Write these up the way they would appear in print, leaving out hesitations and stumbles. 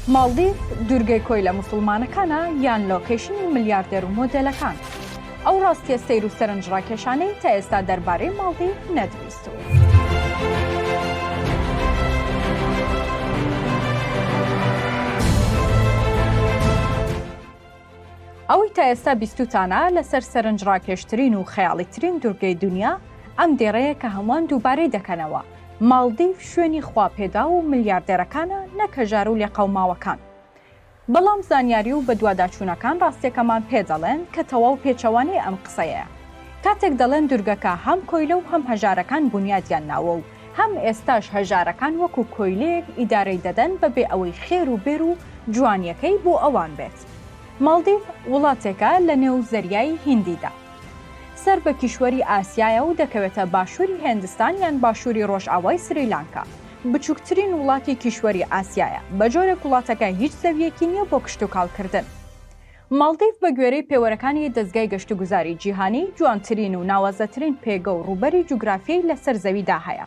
مالدیف دوورگەی کۆی لە موسڵمانەکانە یان لۆکیشنی ملیاردێر و مۆدێلەکان. ئەو ڕاستیە سەیر و سەرنجڕاکێشانەی تا ئێستا دەربارەی مالدیف نەدویستوە. ئەوەی تا ئێستا بیستوتانە لەسەر سەرنجڕاکێشترین و خەیاڵیترین دوورگەی دنیا ئەم دێڕەیە کە هەمووان دووبارەی دەکەنەوە. مالدیف شوێنی خواپێدا و ملیاردێرەکانە نەکەژار و لێقەوماوەکان. بەڵام زانیاری و بە دوواداچوونەکان ڕاستیەکەمان پێدەڵێن کە تەواو پێچەوانەی ئەم قسەیە. کاتێک دەڵێن دوورگەکە هەم کۆیلە و هەم هەژارەکان بنیادیان ناوە و هەم ئێستاش هەژارەکان وەکو کۆیلەیەک ئیدارەی دەدەن بەبێ ئەوەی خێر و بێر و جوانیەکەی بۆ ئەوان بێت. مالدیف وڵاتێکە لە نێو زەریای هیندیدا. سەر بە کیشوەری ئاسیایە و دەکەوێتە باشووری هێندستان یان باشووری ڕۆژئاوای سریلانکا. بچووکترین وڵاتی کیشوەری ئاسیایە، بە جۆرێک وڵاتەکە هیچ زەویەکی نییە بۆ کشت و کاڵکردن. مالدیف بە گوێرەی پێوەرەکانی دەستگای گەشتوگوزاری جیهانی جوانترین و ناوازەترین پێگە و ڕوبەری جوگرافیای لەسەر زەویدا هەیە.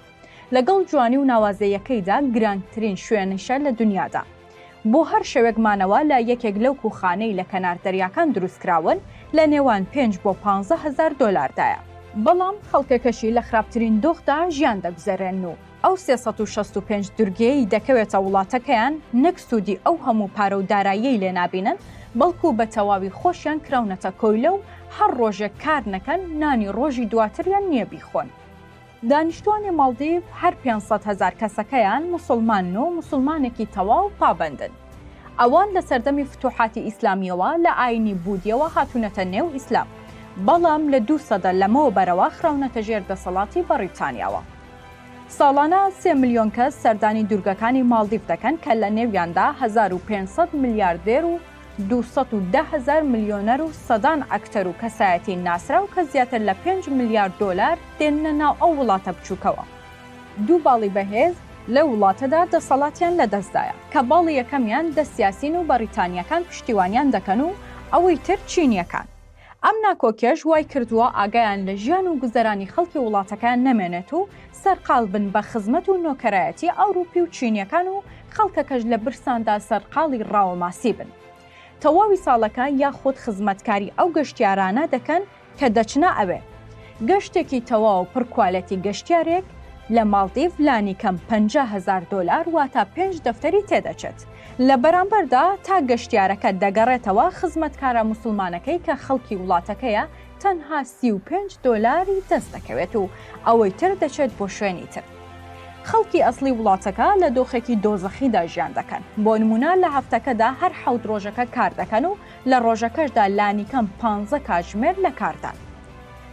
لەگەڵ جوانی و ناوازەیەکەیدا گرانترین شوێنشە لە دنیادا. بۆ هەر شەوێکمانەوە لە یەکێک لەو کوخانەی لە کەنار دەریاکان دروستکراون لە نێوان 5 بۆ 15,000 دۆلاردایە. بەڵام خەڵکەکەشی لە خراپترین دۆخدا ژیان دەگوزارێن و ئەو 365 دوورگەی دەکەوێتە وڵاتەکەیان نەک سوودی ئەو هەموو پارە و داراییەی لێ نابینن، بەڵکو بە تەواوی خۆشیان کراونەتە کۆیلە و هەر ڕۆژێک کار نەکەن نانی ڕۆژی دواتریان نییە بیخۆن. دانیشتوانی مالدیف هەر 500,000 کەسەکەیان موسڵمان و موسڵمانێکی تەواو پابەندن. ئەوان لە سەردەمی فتوحاتی ئیسلامیەوە لە ئاینی بودیەوە هاتوونەتە نێو ئیسلام، بەڵام لە 200 لەمەوە بەرەوە خراونەتە ژێر دەسەڵاتی بەریتانیاوە. ساڵانە 3 ملیۆن کەس سەردانی دوورگەکانی مالدیف دەکەن کە لە نێویاندا 1500 ملیاردێر و 210,000 ملیۆنەر و سەدان ئەکتەر و کەسایەتی ناسرا و کە زیاتر لە 5 ملیارد دۆلار دێنە ناو ئەو وڵاتە بچووکەوە. دوو باڵی بەهێز لە وڵاتەدا دەسەڵاتیان لەدەستدایە کە باڵی یەکەمیان دەسیاسین و بەریتانیەکان پشتیوانیان دەکەن و ئەوەی تر چینیەکان. ئەم ناکۆکێش وای کردووە ئاگایان لە ژیان و گوزەرانی خەڵکی وڵاتەکان نەمێنێت و سەرقاڵ بن بە خزمەت و نۆکەرایەتی ئەوروپی و چینیەکان و خەڵکەکەش لە برساندا سەرقاڵی ڕاوەماسی بن. تەواوی ساڵەکە یاخود خزمەتکاری ئەو گەشتیارانە دەکەن کە دەچنە ئەوێ. گەشتێکی تەواو پڕکوالەتی گەشتیارێک لە مالدیف لانی کەم 50,000 دۆلار واتە 5 دەفتەری تێدەچێت. لە بەرامبەردا تا گەشتیارەکە دەگەڕێتەوە خزمەتکارە موسڵمانەکەی کە خەڵکی وڵاتەکەیە تەنها 35 دۆلاری دەست دەکەوێت و ئەوەی تر دەچێت بۆ شوێنی تر. خەڵکی ئەسلی وڵاتەکە لە دۆخێکی دۆزەخیدا ژیان دەکەن. بۆ نمونە لە هەفتەکەدا هەر 7 ڕۆژەکە کار دەکەن و لە ڕۆژەکەشدا لانی کەم 15 کاتژمێر لە کاردان.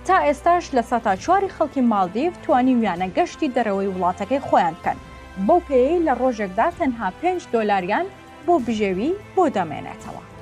تا ئێستاش لە 4 خەڵکی مالدیف توانیویانە گەشتی دەرەوەی وڵاتەکەی خۆیان بکەن. بەو پێی لە ڕۆژێکدا تەنها 5 دۆلاریان بۆ بژێوی بۆ دەمێنێتەوە.